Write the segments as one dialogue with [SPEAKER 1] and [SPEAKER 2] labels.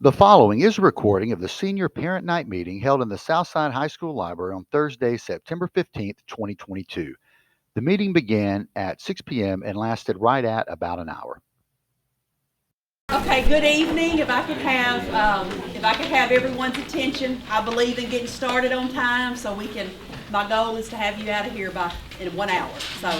[SPEAKER 1] The following is a recording of the Senior Parent Night meeting held in the Southside High School Library on Thursday, September 15th, 2022. The meeting began at 6 p.m. and lasted right at about an hour.
[SPEAKER 2] Okay, good evening. If I could have everyone's attention, I believe in getting started on time, so we can. My goal is to have you out of here in 1 hour. So,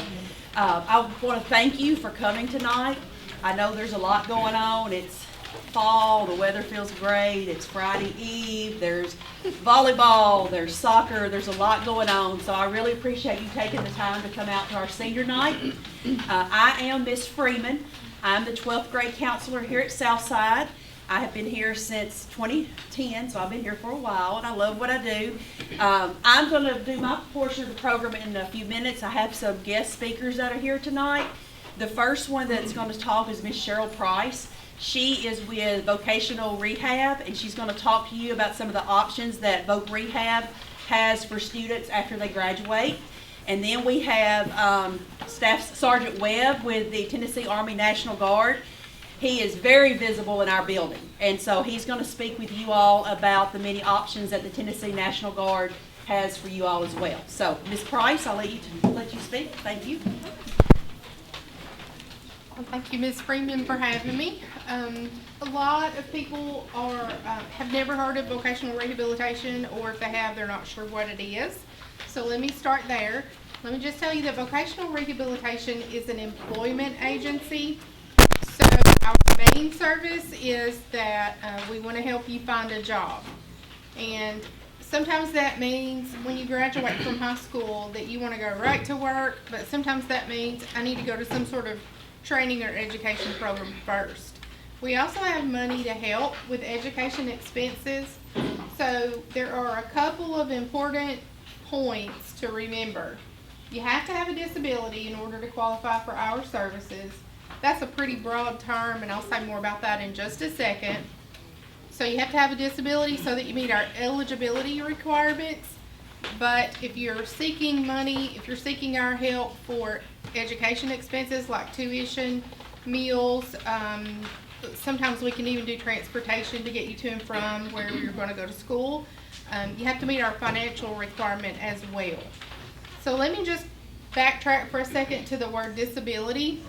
[SPEAKER 2] I want to thank you for coming tonight. I know there's a lot going on. It's fall. The weather feels great. It's Friday Eve. There's volleyball. There's soccer. There's a lot going on. So I really appreciate you taking the time to come out to our senior night. I am Miss Freeman. I'm the 12th grade counselor here at Southside. I have been here since 2010, so I've been here for a while, and I love what I do. I'm going to do my portion of the program in a few minutes. I have some guest speakers that are here tonight. The first one that's going to talk is Miss Cheryl Price. She is with Vocational Rehab, and she's going to talk to you about some of the options that Voc Rehab has for students after they graduate. And then we have Staff Sergeant Webb with the Tennessee Army National Guard. He is very visible in our building, and so he's going to speak with you all about the many options that the Tennessee National Guard has for you all as well. So, Ms. Price, I'll let you speak. Thank you.
[SPEAKER 3] Well, thank you, Ms. Freeman, for having me. A lot of people have never heard of vocational rehabilitation, or if they have, they're not sure what it is. So let me start there. Let me just tell you that vocational rehabilitation is an employment agency. So our main service is that we want to help you find a job. And sometimes that means when you graduate from high school that you want to go right to work, but sometimes that means I need to go to some sort of training or education program first. We also have money to help with education expenses. So there are a couple of important points to remember. You have to have a disability in order to qualify for our services. That's a pretty broad term, and I'll say more about that in just a second. So you have to have a disability so that you meet our eligibility requirements. But if you're seeking money, if you're seeking our help for education expenses like tuition, meals, sometimes we can even do transportation to get you to and from where you're going to go to school. You have to meet our financial requirement as well. So let me just backtrack for a second to the word disability.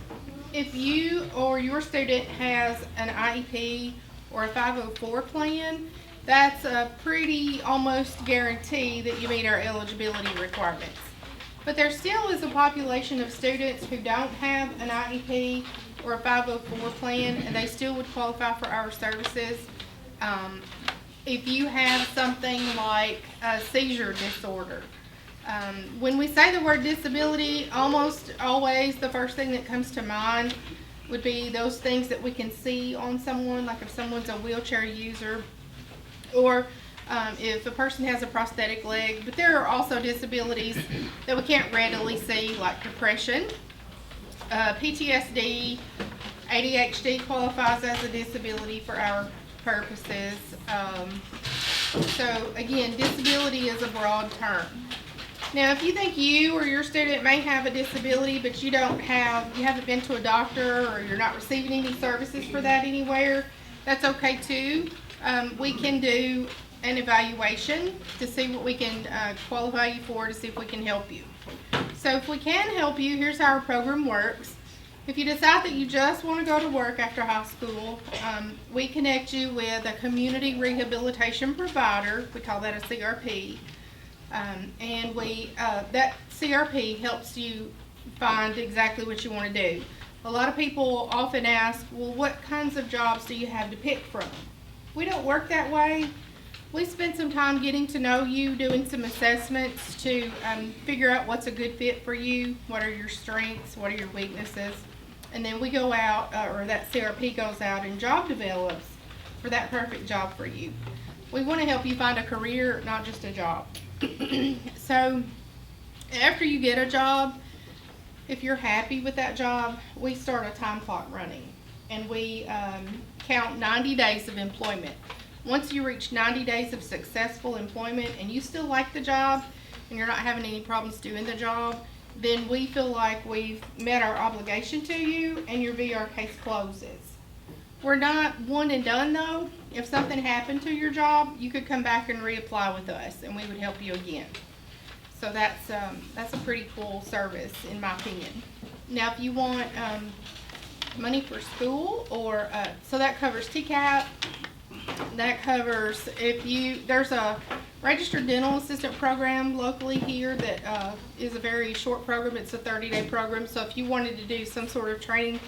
[SPEAKER 3] If you or your student has an IEP or a 504 plan, that's a pretty almost guarantee that you meet our eligibility requirements. But there still is a population of students who don't have an IEP or a 504 plan, and they still would qualify for our services. If you have something like a seizure disorder, when we say the word disability, almost always the first thing that comes to mind would be those things that we can see on someone, like if someone's a wheelchair user, or if a person has a prosthetic leg. But there are also disabilities that we can't readily see, like depression, PTSD, ADHD qualifies as a disability for our purposes. So again, disability is a broad term. Now, if you think you or your student may have a disability, but you haven't been to a doctor, or you're not receiving any services for that anywhere, that's okay too. We can do an evaluation to see what we can qualify you for, to see if we can help you. So if we can help you, here's how our program works. If you decide that you just want to go to work after high school, we connect you with a community rehabilitation provider. We call that a CRP. And that CRP helps you find exactly what you want to do. A lot of people often ask, well, what kinds of jobs do you have to pick from? We don't work that way. We spend some time getting to know you, doing some assessments to figure out what's a good fit for you, what are your strengths, what are your weaknesses, and then we go out, or that CRP goes out and job develops for that perfect job for you. We want to help you find a career, not just a job. So after you get a job, if you're happy with that job, we start a time clock running, and we count 90 days of employment. Once you reach 90 days of successful employment and you still like the job and you're not having any problems doing the job, then we feel like we've met our obligation to you and your VR case closes. We're not one and done though. If something happened to your job, you could come back and reapply with us and we would help you again. So that's a pretty cool service in my opinion. Now if you want money for school or so that covers TCAP, that covers there's a registered dental assistant program locally here that is a very short program. It's a 30-day program. So if you wanted to do some sort of training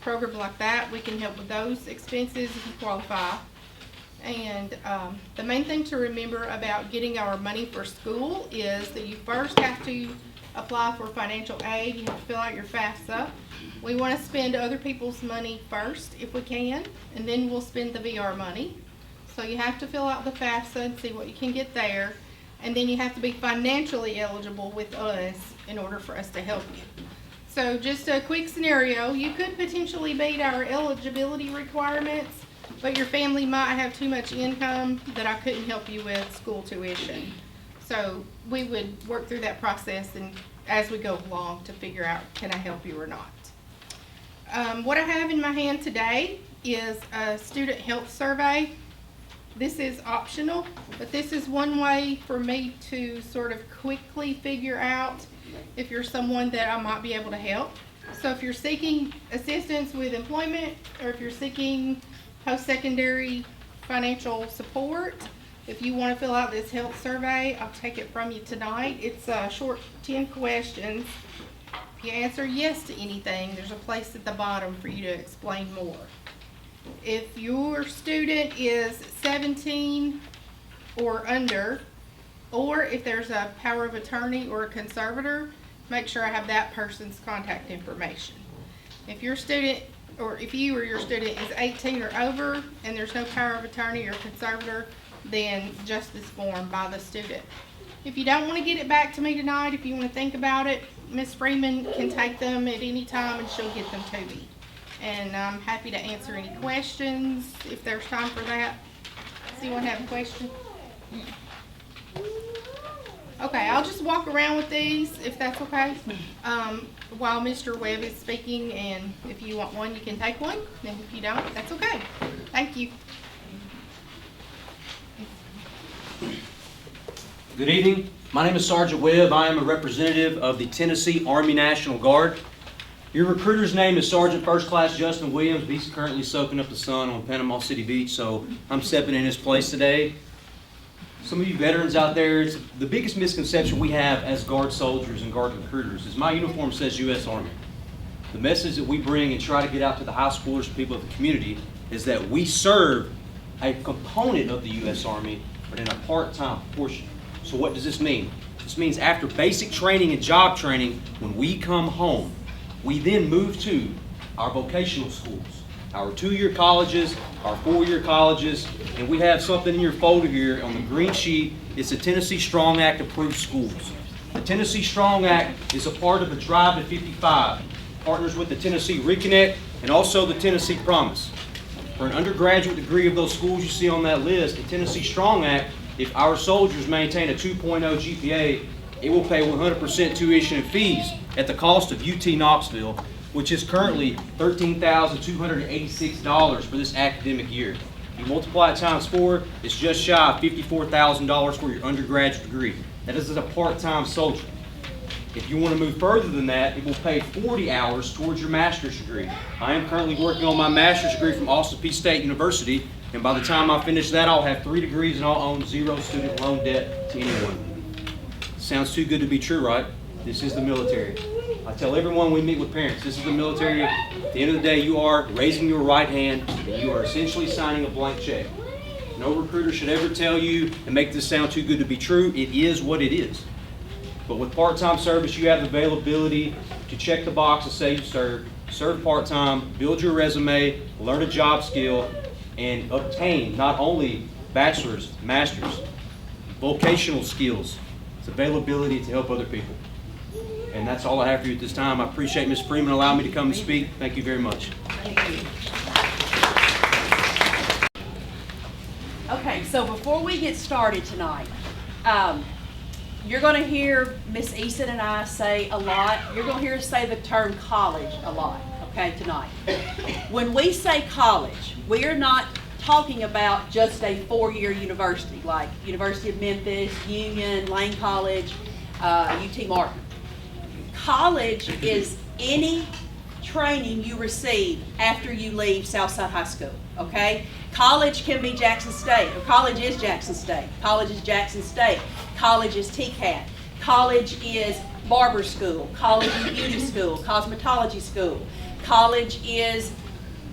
[SPEAKER 3] program like that, we can help with those expenses if you qualify. And the main thing to remember about getting our money for school is that you first have to apply for financial aid. You have to fill out your FAFSA. We want to spend other people's money first if we can, and then we'll spend the VR money. So you have to fill out the FAFSA and see what you can get there, and then you have to be financially eligible with us in order for us to help you. So just a quick scenario, you could potentially meet our eligibility requirements, but your family might have too much income that I couldn't help you with school tuition. So we would work through that process and as we go along to figure out can I help you or not. What I have in my hand today is a student health survey. This is optional, but this is one way for me to sort of quickly figure out if you're someone that I might be able to help. So if you're seeking assistance with employment or if you're seeking post-secondary financial support, if you want to fill out this health survey, I'll take it from you tonight. It's a short 10 questions. If you answer yes to anything, there's a place at the bottom for you to explain more. If your student is 17 or under, or if there's a power of attorney or a conservator, make sure I have that person's contact information. If your student, or if you or your student is 18 or over and there's no power of attorney or conservator, then just this form by the student. If you don't want to get it back to me tonight, if you want to think about it, Ms. Freeman can take them at any time and she'll get them to me. And I'm happy to answer any questions if there's time for that. Does anyone have a question? Okay, I'll just walk around with these if that's okay. While Mr. Webb is speaking, and if you want one, you can take one. And if you don't, that's okay. Thank you.
[SPEAKER 4] Good evening. My name is Sergeant Webb. I am a representative of the Tennessee Army National Guard. Your recruiter's name is Sergeant First Class Justin Williams. He's currently soaking up the sun on Panama City Beach, so I'm stepping in his place today. Some of you veterans out there, it's the biggest misconception we have as Guard soldiers and Guard recruiters is my uniform says U.S. Army. The message that we bring and try to get out to the high schoolers and people of the community is that we serve a component of the U.S. Army, but in a part-time portion. So what does this mean? This means after basic training and job training, when we come home, we then move to our vocational schools, our 2-year colleges, our 4-year colleges, and we have something in your folder here on the green sheet. It's the Tennessee Strong Act approved schools. The Tennessee Strong Act is a part of the Drive to 55, partners with the Tennessee Reconnect and also the Tennessee Promise. For an undergraduate degree of those schools you see on that list, the Tennessee Strong Act, if our soldiers maintain a 2.0 GPA, it will pay 100% tuition and fees at the cost of UT Knoxville, which is currently $13,286 for this academic year. If you multiply it times 4, it's just shy of $54,000 for your undergraduate degree. That is as a part-time soldier. If you want to move further than that, it will pay 40 hours towards your master's degree. I am currently working on my master's degree from Austin Peay State University, and by the time I finish that, I'll have 3 degrees and I'll own 0 student loan debt to anyone. Sounds too good to be true, right? This is the military. I tell everyone we meet with parents, this is the military. At the end of the day, you are raising your right hand and you are essentially signing a blank check. No recruiter should ever tell you and make this sound too good to be true. It is what it is. But with part-time service, you have the availability to check the box and say you serve part-time, build your resume, learn a job skill, and obtain not only bachelor's, master's, vocational skills. It's availability to help other people. And that's all I have for you at this time. I appreciate Ms. Freeman allowing me to come and speak. Thank you very much.
[SPEAKER 2] Thank you. Okay, so before we get started tonight, you're going to hear Miss Easton and I say a lot. You're going to hear us say the term college a lot, okay, tonight. When we say college, We are not talking about just a four-year university like University of Memphis, Union, Lane College, UT Martin. College is any training you receive after you leave Southside High School, okay? College can be Jackson State, or college is Jackson State. College is Jackson State. College is TCAT. College is barber school. College is beauty school, cosmetology school. College is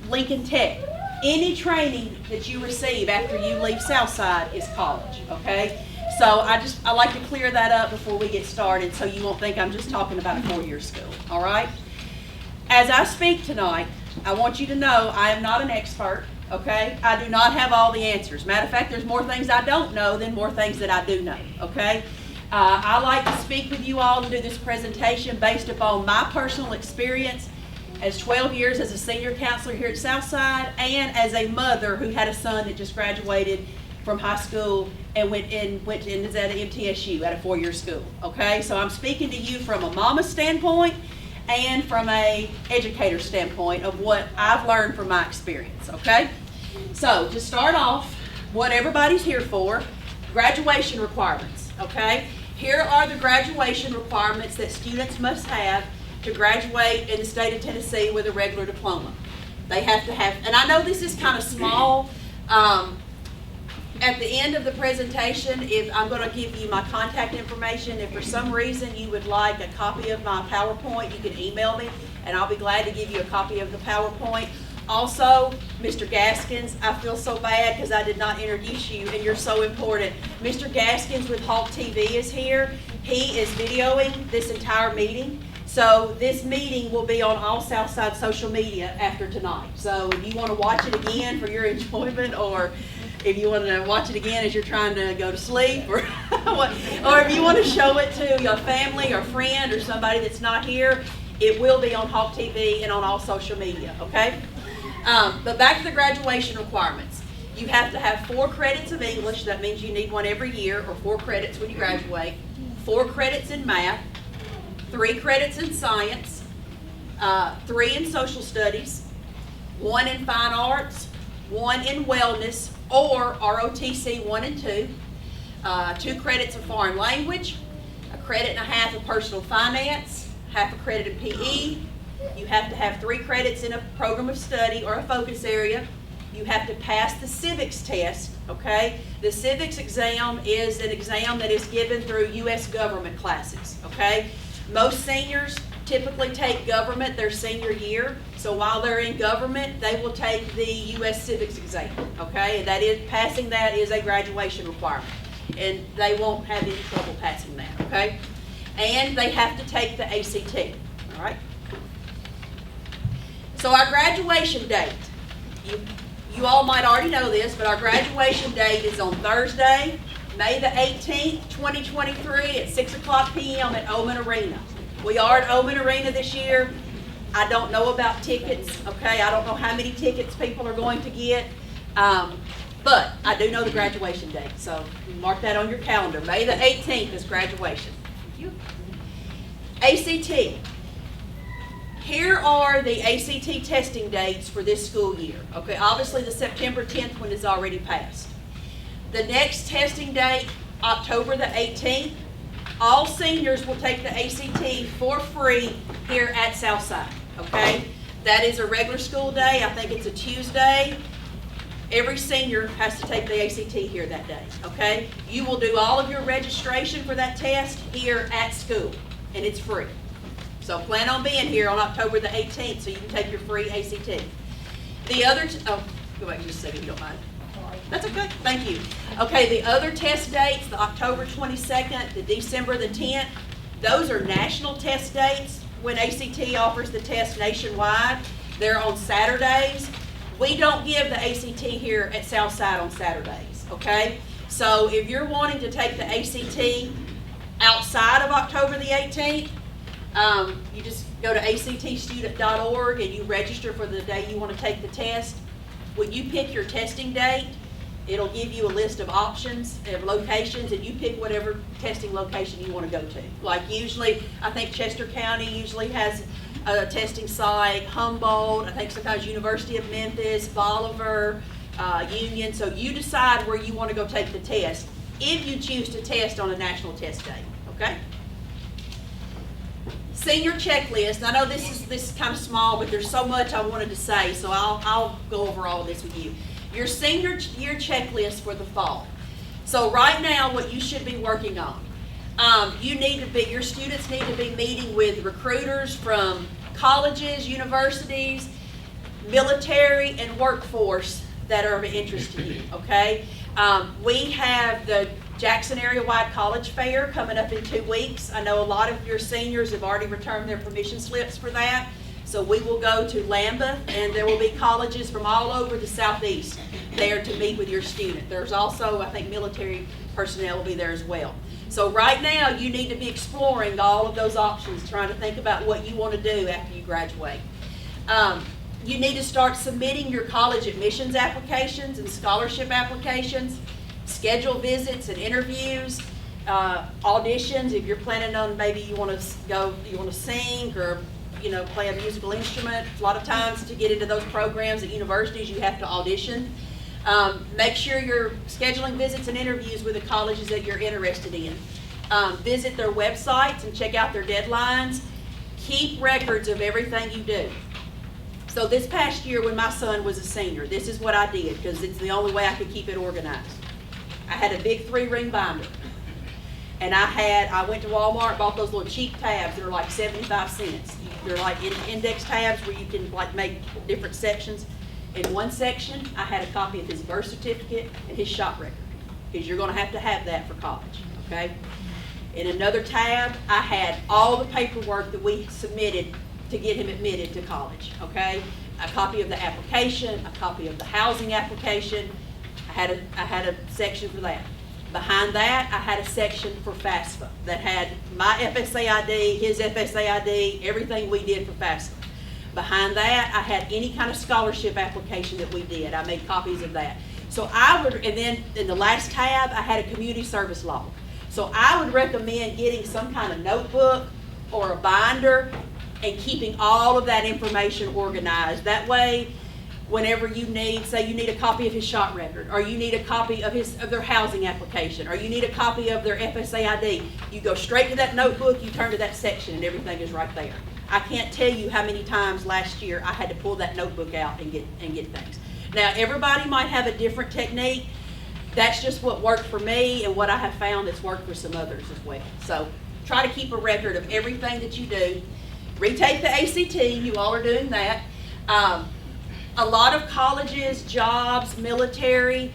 [SPEAKER 2] Lincoln Tech. Any training that you receive after you leave Southside is college, okay? So I like to clear that up before we get started so you won't think I'm just talking about a four-year school, all right? As I speak tonight, I want you to know I am not an expert, okay? I do not have all the answers. Matter of fact, there's more things I don't know than more things that I do know, okay? I like to speak with you all and do this presentation based upon my personal experience as 12 years as a senior counselor here at Southside and as a mother who had a son that just graduated from high school and went and is at an MTSU at a four-year school, okay? So I'm speaking to you from a mama standpoint and from a educator standpoint of what I've learned from my experience, okay? So to start off, what everybody's here for, graduation requirements, okay? Here are the graduation requirements that students must have to graduate in the state of Tennessee with a regular diploma. They have to have, and I know this is kind of small. At the end of the presentation, if I'm going to give you my contact information. If for some reason you would like a copy of my PowerPoint, you can email me, and I'll be glad to give you a copy of the PowerPoint. Also, Mr. Gaskins, I feel so bad because I did not introduce you, and you're so important. Mr. Gaskins with Hawk TV is here. He is videoing this entire meeting. So this meeting will be on all Southside social media after tonight. So if you want to watch it again for your enjoyment, or if you want to watch it again as you're trying to go to sleep, or if you want to show it to your family or friend or somebody that's not here, it will be on Hawk TV and on all social media, okay? But back to the graduation requirements. You have to have 4 credits of English. That means you need one every year, or 4 credits when you graduate. 4 credits in math, 3 credits in science, 3 in social studies, 1 in fine arts, 1 in wellness, or ROTC 1 and 2, 2 credits of foreign language, 1.5 credits of personal finance, 0.5 credit in PE. You have to have 3 credits in a program of study or a focus area. You have to pass the civics test, okay? The civics exam is an exam that is given through U.S. government classes, okay? Most seniors typically take government their senior year. So while they're in government, they will take the U.S. civics exam, okay? And that is, passing that is a graduation requirement. And they won't have any trouble passing that, okay? And they have to take the ACT, all right? So our graduation date, you all might already know this, but our graduation date is on Thursday, May the 18th, 2023 at 6 o'clock p.m. at Oman Arena. We are at Oman Arena this year. I don't know about tickets, okay? I don't know how many tickets people are going to get, but I do know the graduation date, so mark that on your calendar. May the 18th is graduation. ACT. Here are the ACT testing dates for this school year. Okay, obviously the September 10th one is already passed. The next testing date, October the 18th. All seniors will take the ACT for free here at Southside, okay? That is a regular school day. I think it's a Tuesday. Every senior has to take the ACT here that day, okay? You will do all of your registration for that test here at school, and it's free. So plan on being here on October the 18th so you can take your free ACT. The other, go back just a second if you don't mind. That's okay, thank you. Okay, the other test dates, the October 22nd, the December the 10th, those are national test dates when ACT offers the test nationwide. They're on Saturdays. We don't give the ACT here at Southside on Saturdays, okay? So if you're wanting to take the ACT outside of October the 18th, you just go to actstudent.org and you register for the day you want to take the test. When you pick your testing date, It'll give you a list of options, of locations, and you pick whatever testing location you want to go to. Like usually, I think Chester County usually has a testing site, Humboldt, I think sometimes University of Memphis, Bolivar, Union. So you decide where you want to go take the test if you choose to test on a national test day, okay? Senior checklist. I know this is kind of small, but there's so much I wanted to say, so I'll go over all of this with you. Your senior year checklist for the fall. So right now, what you should be working on, your students need to be meeting with recruiters from colleges, universities, military, and workforce that are of interest to you, okay? We have the Jackson Area-wide College Fair coming up in 2 weeks. I know a lot of your seniors have already returned their permission slips for that. So we will go to Lambeth, and there will be colleges from all over the southeast there to meet with your student. There's also, I think, military personnel will be there as well. So right now, you need to be exploring all of those options, trying to think about what you want to do after you graduate. You need to start submitting your college admissions applications and scholarship applications, schedule visits and interviews, auditions if you're planning on maybe you want to sing or play a musical instrument. A lot of times to get into those programs at universities you have to audition. Make sure you're scheduling visits and interviews with the colleges that you're interested in. Visit their websites and check out their deadlines. Keep records of everything you do. So this past year when my son was a senior, this is what I did because it's the only way I could keep it organized. I had a big 3-ring binder. And I went to Walmart, bought those little cheap tabs that are like 75 cents. They're like index tabs where you can like make different sections. In one section, I had a copy of his birth certificate and his shot record, because you're going to have that for college, okay? In another tab, I had all the paperwork that we submitted to get him admitted to college, okay? A copy of the application, a copy of the housing application. I had a section for that. Behind that, I had a section for FAFSA that had my FSA ID, his FSA ID, everything we did for FAFSA. Behind that, I had any kind of scholarship application that we did. I made copies of that. So and then in the last tab, I had a community service log. So I would recommend getting some kind of notebook or a binder and keeping all of that information organized. That way, whenever you need, say you need a copy of his shot record, or you need a copy of their housing application, or you need a copy of their FSA ID, you go straight to that notebook, you turn to that section, and everything is right there. I can't tell you how many times last year I had to pull that notebook out and get things. Now, everybody might have a different technique. That's just what worked for me and what I have found that's worked for some others as well. So try to keep a record of everything that you do. Retake the ACT, you all are doing that. A lot of colleges, jobs, military,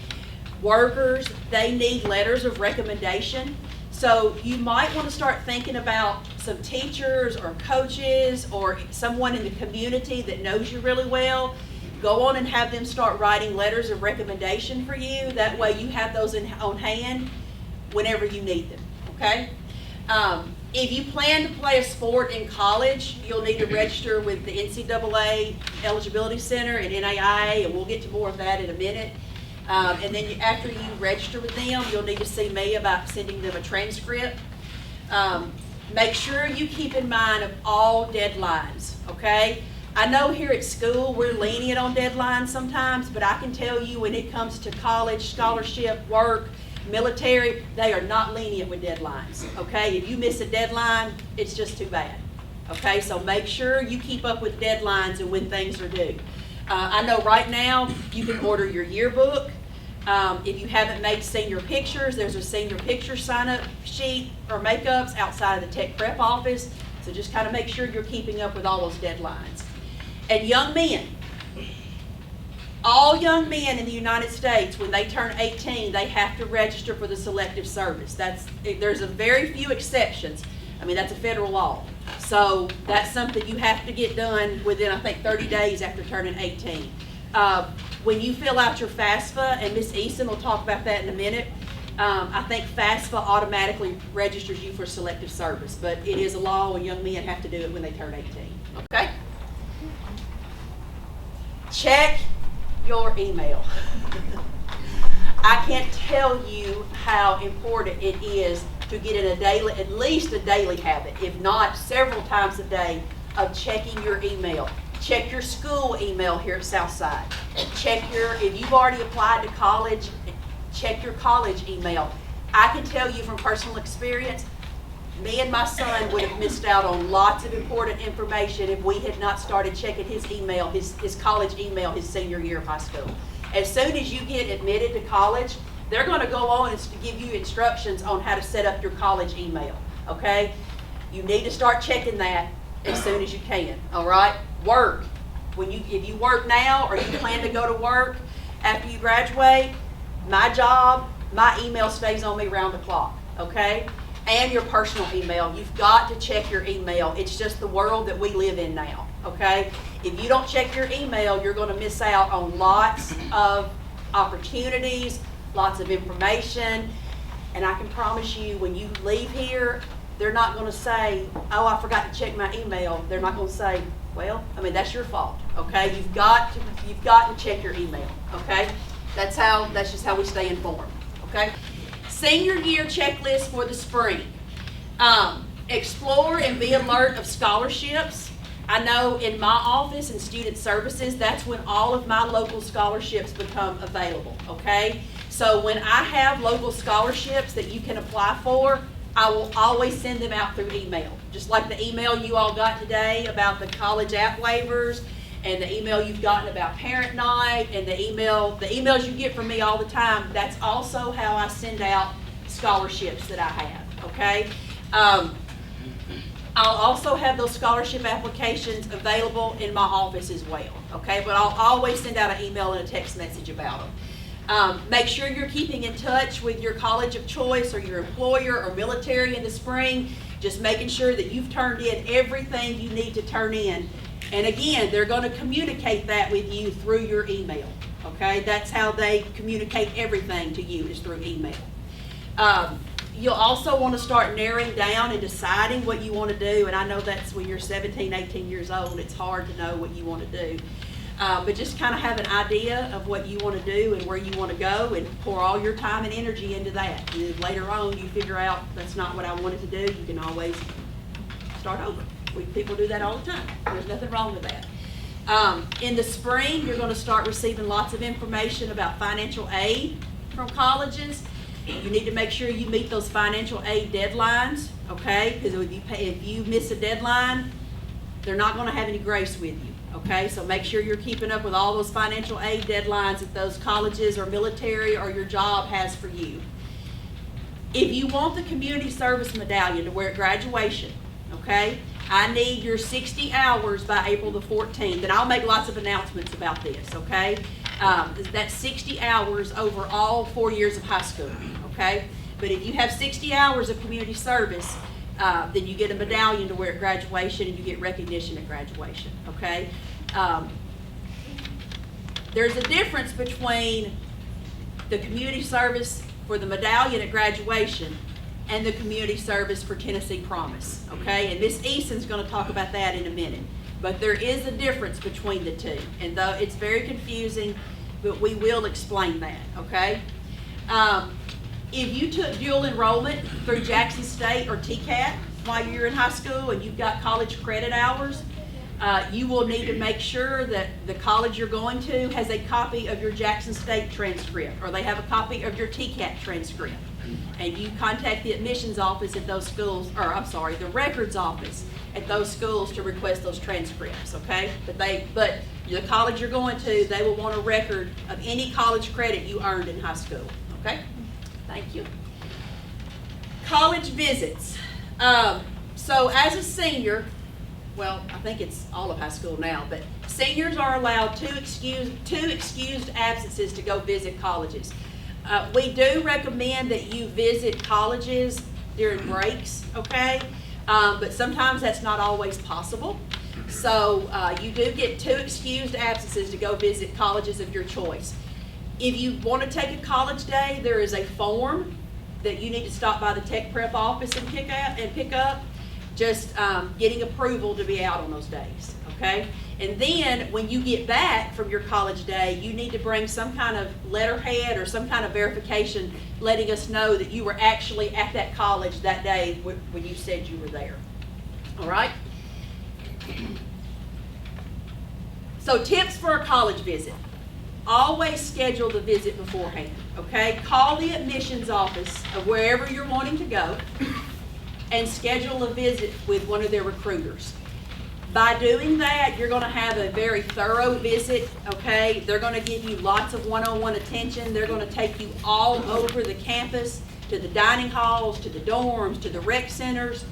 [SPEAKER 2] workers, they need letters of recommendation. So you might want to start thinking about some teachers or coaches or someone in the community that knows you really well. Go on and have them start writing letters of recommendation for you. That way you have those on hand whenever you need them, okay? If you plan to play a sport in college, you'll need to register with the NCAA Eligibility Center and NAIA, and we'll get to more of that in a minute. And then after you register with them, you'll need to see me about sending them a transcript. Make sure you keep in mind of all deadlines, okay? I know here at school we're lenient on deadlines sometimes, but I can tell you when it comes to college, scholarship, work, military, they are not lenient with deadlines, okay? If you miss a deadline, it's just too bad, okay? So make sure you keep up with deadlines and when things are due. I know right now you can order your yearbook. If you haven't made senior pictures, there's a senior picture sign-up sheet or makeups outside of the tech prep office. So just kind of make sure you're keeping up with all those deadlines. And young men, all young men in the United States, when they turn 18, they have to register for the selective service. There's a very few exceptions. I mean, that's a federal law. So that's something you have to get done within, I think, 30 days after turning 18. When you fill out your FAFSA, and Ms. Easton will talk about that in a minute, I think FAFSA automatically registers you for selective service, but it is a law and young men have to do it when they turn 18, okay? Check your email. I can't tell you how important it is to get in a daily, at least a daily habit, if not several times a day, of checking your email. Check your school email here at Southside. If you've already applied to college, check your college email. I can tell you from personal experience, me and my son would have missed out on lots of important information if we had not started checking his email, his college email, his senior year of high school. As soon as you get admitted to college, they're going to go on and give you instructions on how to set up your college email, okay? You need to start checking that as soon as you can, all right? Work. If you work now or you plan to go to work after you graduate, my job, my email stays on me round the clock, okay? And your personal email. You've got to check your email. It's just the world that we live in now, okay? If you don't check your email, you're going to miss out on lots of opportunities, lots of information, and I can promise you when you leave here, they're not going to say, oh, I forgot to check my email. They're not going to say, well, I mean, that's your fault, okay? You've got to check your email, okay? That's just how we stay informed, okay? Senior year checklist for the spring. Explore and be alert of scholarships. I know in my office and student services, that's when all of my local scholarships become available, okay? So when I have local scholarships that you can apply for, I will always send them out through email. Just like the email you all got today about the college app waivers, and the email you've gotten about parent night, and the emails you get from me all the time, that's also how I send out scholarships that I have, okay? I'll also have those scholarship applications available in my office as well, okay? But I'll always send out an email and a text message about them. Make sure you're keeping in touch with your college of choice or your employer or military in the spring, just making sure that you've turned in everything you need to turn in. And again, they're going to communicate that with you through your email, okay? That's how they communicate everything to you, is through email. You'll also want to start narrowing down and deciding what you want to do, and I know that's when you're 17, 18 years old, it's hard to know what you want to do. But just kind of have an idea of what you want to do and where you want to go, and pour all your time and energy into that. And then later on, you figure out that's not what I wanted to do, you can always start over. People do that all the time. There's nothing wrong with that. In the spring, you're going to start receiving lots of information about financial aid from colleges. You need to make sure you meet those financial aid deadlines, okay? Because if you miss a deadline, they're not going to have any grace with you. Okay, so make sure you're keeping up with all those financial aid deadlines that those colleges or military or your job has for you. If you want the community service medallion to wear at graduation, okay, I need your 60 hours by April the 14th, and I'll make lots of announcements about this, okay? That's 60 hours over all 4 years of high school, okay? But if you have 60 hours of community service, then you get a medallion to wear at graduation, and you get recognition at graduation, okay? There's a difference between the community service for the medallion at graduation and the community service for Tennessee Promise, okay? And Miss Eason's going to talk about that in a minute. But there is a difference between the two, and though it's very confusing, but we will explain that, okay? If you took dual enrollment through Jackson State or TCAT while you're in high school and you've got college credit hours, you will need to make sure that the college you're going to has a copy of your Jackson State transcript, or they have a copy of your TCAT transcript. And you contact the admissions office at those schools, or I'm sorry, the records office at those schools to request those transcripts, okay? But the college you're going to, they will want a record of any college credit you earned in high school, okay? Thank you. College visits. So as a senior, well, I think it's all of high school now, but seniors are allowed two excused absences to go visit colleges. We do recommend that you visit colleges during breaks, okay? But sometimes that's not always possible. So you do get 2 excused absences to go visit colleges of your choice. If you want to take a college day, there is a form that you need to stop by the tech prep office and pick up. Just getting approval to be out on those days, okay? And then, when you get back from your college day, you need to bring some kind of letterhead or some kind of verification letting us know that you were actually at that college that day when you said you were there. All right? So, tips for a college visit. Always schedule the visit beforehand, okay? Call the admissions office of wherever you're wanting to go and schedule a visit with one of their recruiters. By doing that, you're going to have a very thorough visit, okay? They're going to give you lots of one-on-one attention. They're going to take you all over the campus, to the dining halls, to the dorms, to the rec centers,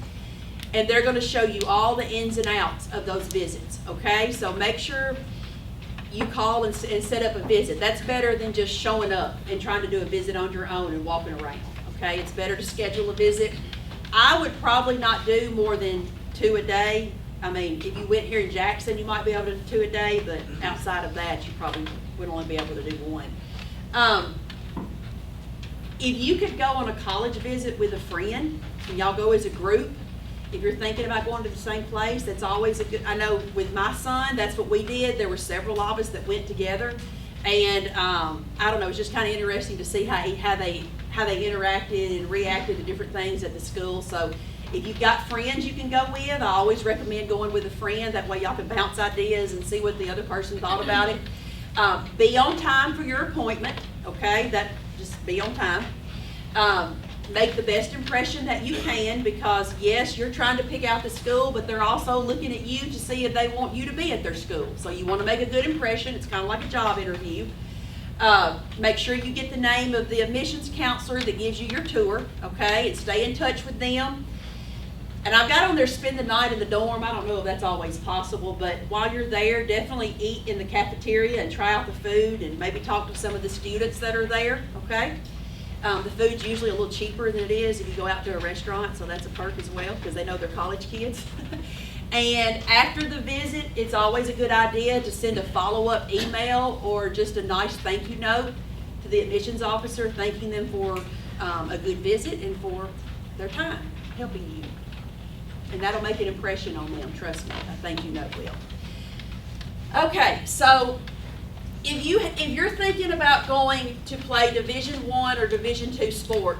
[SPEAKER 2] and they're going to show you all the ins and outs of those visits, okay? So make sure you call and set up a visit. That's better than just showing up and trying to do a visit on your own and walking around, okay? It's better to schedule a visit. I would probably not do more than 2 a day. I mean, if you went here in Jackson, you might be able to do 2 a day, but outside of that, you probably would only be able to do 1. If you could go on a college visit with a friend, and y'all go as a group, if you're thinking about going to the same place, that's always a good, I know with my son, that's what we did. There were several of us that went together, and I don't know, it's just kind of interesting to see how they interacted and reacted to different things at the school. So if you've got friends you can go with, I always recommend going with a friend. That way y'all can bounce ideas and see what the other person thought about it. Be on time for your appointment, okay? Just be on time. Make the best impression that you can, because yes, you're trying to pick out the school, but they're also looking at you to see if they want you to be at their school. So you want to make a good impression. It's kind of like a job interview. Make sure you get the name of the admissions counselor that gives you your tour, okay? And stay in touch with them. And I've got on there spend the night in the dorm. I don't know if that's always possible, but while you're there, definitely eat in the cafeteria and try out the food and maybe talk to some of the students that are there, okay? The food's usually a little cheaper than it is if you go out to a restaurant, so that's a perk as well, because they know they're college kids. And after the visit, it's always a good idea to send a follow-up email or just a nice thank you note to the admissions officer, thanking them for a good visit and for their time helping you. And that'll make an impression on them, trust me. A thank you note will. Okay, so if you're thinking about going to play Division I or Division II sport,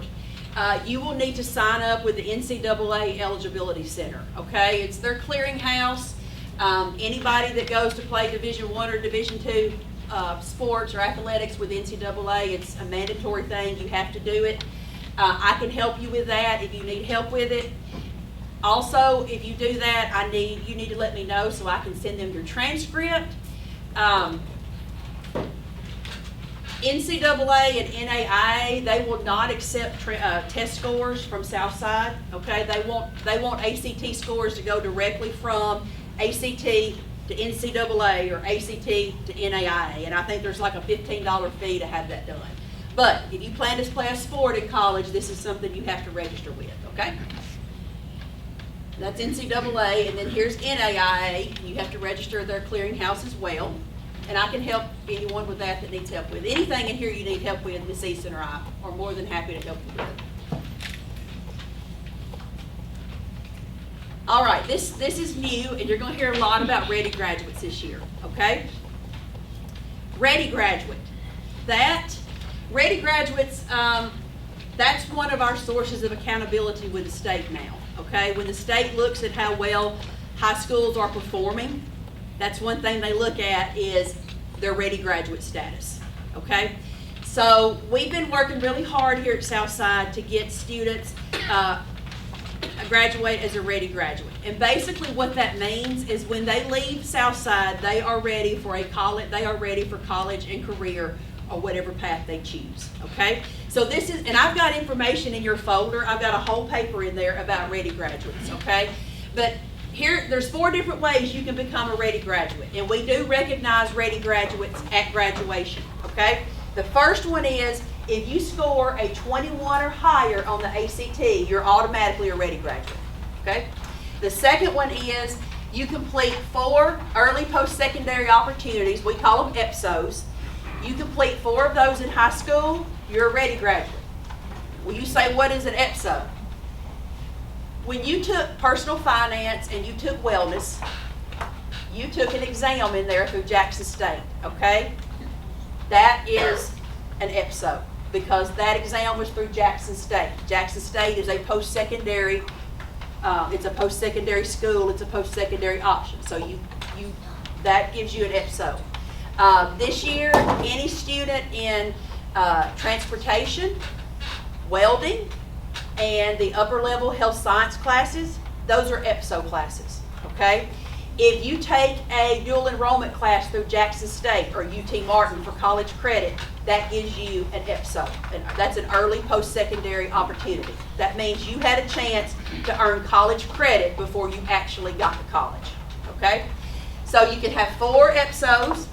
[SPEAKER 2] you will need to sign up with the NCAA Eligibility Center, okay? It's their clearinghouse. Anybody that goes to play Division I or Division II sports or athletics with NCAA, it's a mandatory thing. You have to do it. I can help you with that if you need help with it. Also, if you do that, you need to let me know so I can send them your transcript. NCAA and NAIA, they will not accept test scores from Southside. Okay, they want ACT scores to go directly from ACT to NCAA or ACT to NAIA, and I think there's like a $15 fee to have that done. But if you plan to play a sport in college, this is something you have to register with. Okay. That's NCAA, and then here's NAIA. You have to register their clearinghouse as well. And I can help anyone with that needs help with. Anything in here you need help with, Ms. Easton or I are more than happy to help you with. All right, this is new, and you're going to hear a lot about Ready Graduates this year, okay? Ready Graduate. Ready Graduates, that's one of our sources of accountability with the state now, okay? When the state looks at how well high schools are performing, that's one thing they look at is their Ready Graduate status, okay? So we've been working really hard here at Southside to get students graduate as a Ready Graduate. And basically what that means is when they leave Southside, they are ready for college and career or whatever path they choose, okay? So this is, and I've got information in your folder. I've got a whole paper in there about Ready Graduates, okay? But here, there's 4 different ways you can become a Ready Graduate, and we do recognize Ready Graduates at graduation, okay? The first one is if you score a 21 or higher on the ACT, you're automatically a Ready Graduate, okay? The second one is you complete 4 early post-secondary opportunities. We call them EPSOs. You complete 4 of those in high school, you're a Ready Graduate. Well, you say, what is an EPSO? When you took personal finance and you took wellness, you took an exam in there through Jackson State, okay? That is an EPSO, because that exam was through Jackson State. Jackson State is a post-secondary, it's a post-secondary school, it's a post-secondary option. So that gives you an EPSO. This year, any student in transportation, welding, and the upper level health science classes, those are EPSO classes, okay? If you take a dual enrollment class through Jackson State or UT Martin for college credit, that gives you an EPSO. And that's an early post-secondary opportunity. That means you had a chance to earn college credit before you actually got to college, okay? So you can have 4 EPSOs,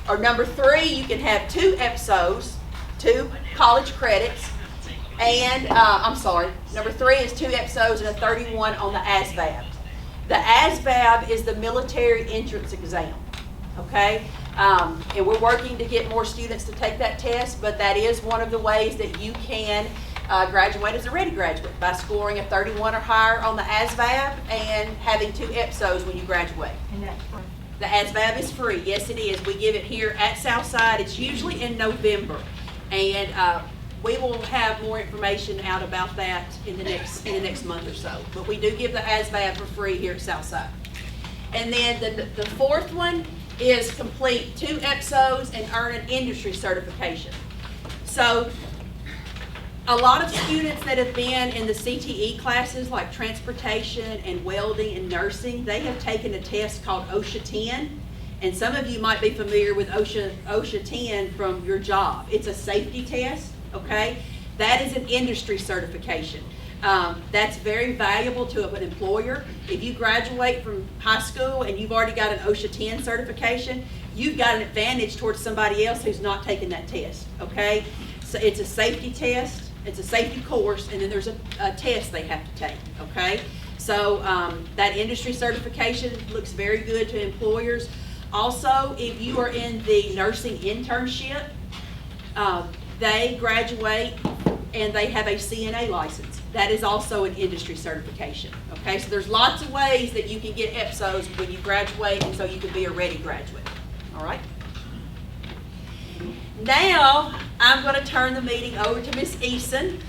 [SPEAKER 2] or number 3, you can have 2 EPSOs, 2 college credits, and, number 3 is 2 EPSOs and a 31 on the ASVAB. The ASVAB is the military entrance exam, okay? And we're working to get more students to take that test, but that is one of the ways that you can graduate as a ready graduate, by scoring a 31 or higher on the ASVAB and having 2 EPSOs when you graduate.
[SPEAKER 5] And that's free.
[SPEAKER 2] The ASVAB is free, yes it is. We give it here at Southside. It's usually in November, and we will have more information out about that in the next month or so. But we do give the ASVAB for free here at Southside. And then the 4th one is complete 2 EPSOs and earn an industry certification. So a lot of students that have been in the CTE classes, like transportation and welding and nursing, they have taken a test called OSHA 10. And some of you might be familiar with OSHA 10 from your job. It's a safety test. Okay, that is an industry certification. That's very valuable to an employer. If you graduate from high school and you've already got an OSHA 10 certification, you've got an advantage towards somebody else who's not taking that test. Okay, so it's a safety test, it's a safety course, and then there's a test they have to take. Okay, so that industry certification looks very good to employers. Also, if you are in the nursing internship, they graduate and they have a CNA license. That is also an industry certification. Okay, so there's lots of ways that you can get EPSOs when you graduate, and so you can be a ready graduate. All right. Now I'm going to turn the meeting over to Miss Eason.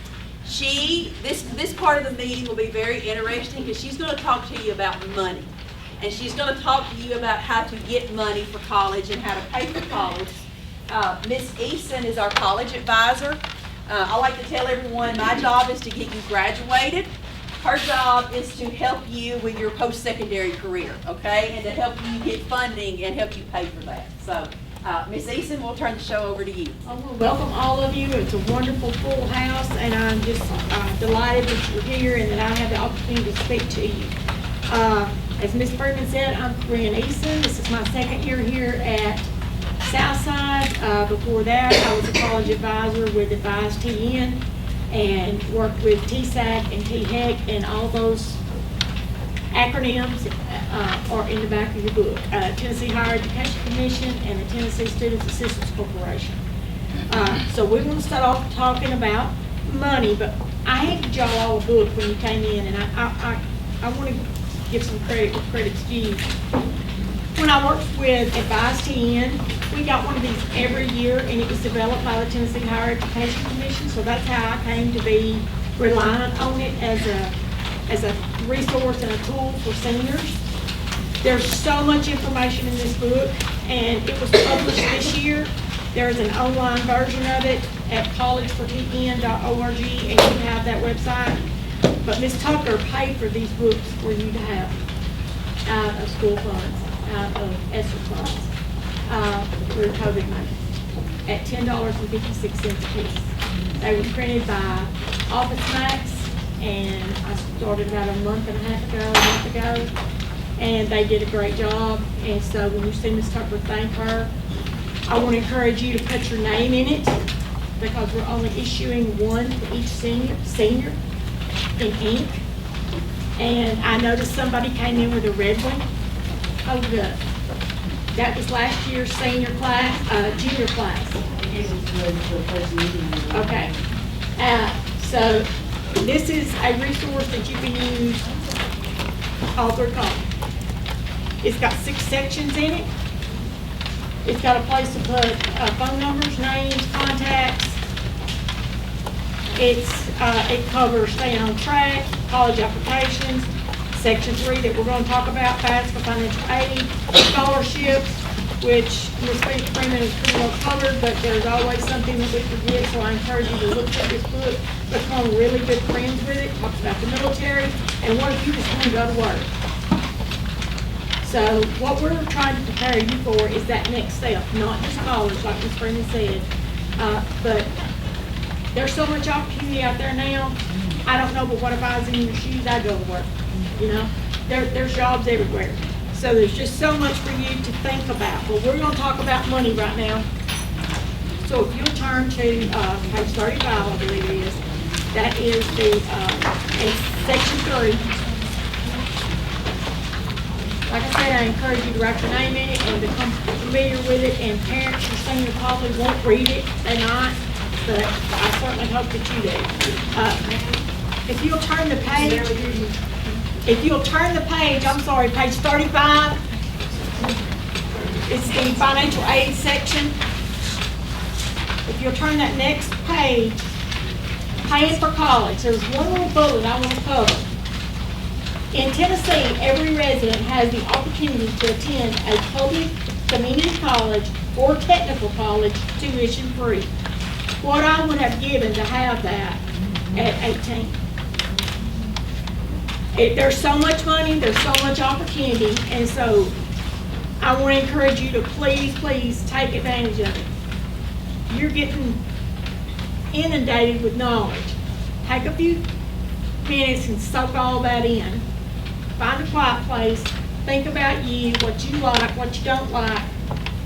[SPEAKER 2] This part of the meeting will be very interesting because she's going to talk to you about money, and she's going to talk to you about how to get money for college and how to pay for college. Miss Eason is our college advisor. I like to tell everyone my job is to get you graduated. Her job is to help you with your post-secondary career, okay, and to help you get funding and help you pay for that. So, Miss Eason, we'll turn the show over to you.
[SPEAKER 5] I want to welcome all of you. It's a wonderful full house, and I'm just delighted that you're here and that I have the opportunity to speak to you. As Ms. Freeman said, I'm Corinne Eason. This is my 2nd year here at Southside. Before that, I was a college advisor with Advise TN and worked with TSAC and THEC, and all those acronyms are in the back of your book. Tennessee Higher Education Commission and the Tennessee Students Assistance Corporation. So we want to start off talking about money, but I handed y'all all a book when you came in, and I want to give some credit to you. When I worked with Advise TN, we got one of these every year, and it was developed by the Tennessee Higher Education Commission, so that's how I came to be reliant on it as a resource and a tool for seniors. There's so much information in this book, and it was published this year. There's an online version of it at collegefortn.org, and you have that website. But Ms. Tucker paid for these books for you to have out of school funds, out of ESSER funds, through COVID money, at $10.56 a piece. They were printed by Office Max, and I started about a month ago, and they did a great job. And so when you see Ms. Tucker, thank her. I want to encourage you to put your name in it, because we're only issuing one for each senior in ink. And I noticed somebody came in with a red one. Hold it up. That was last year's senior class, junior class. Okay. So this is a resource that you can use all through college. It's got 6 sections in it. It's got a place to put phone numbers, names, contacts. It covers staying on track, college applications, Section 3 that we're going to talk about, FAFSA, financial aid, scholarships, which Ms. Freeman is pretty well covered, but there's always something that we forget, so I encourage you to look at this book, become really good friends with it, talks about the military, and what if you just want to go to work? So what we're trying to prepare you for is that next step, not just college, like Ms. Freeman said, but there's so much opportunity out there now. I don't know, but what if I was in your shoes, I'd go to work, you know? There's jobs everywhere. So there's just so much for you to think about. But we're gonna talk about money right now. So if you'll turn to page 35, I believe it is, that is the, it's section 3. Like I said, I encourage you to write your name in it and become familiar with it, and parents, your senior probably won't read it, they not, but I certainly hope that you do. If you'll turn the page, I'm sorry, page 35, it's the financial aid section. If you'll turn that next page, paying for college, there's one little bullet I want to cover. In Tennessee, every resident has the opportunity to attend a public community college or technical college tuition free. What I would have given to have that at 18. There's so much money, there's so much opportunity, and so I want to encourage you to please take advantage of it. You're getting inundated with knowledge. Take a few minutes and soak all that in. Find a quiet place, think about you, what you like, what you don't like.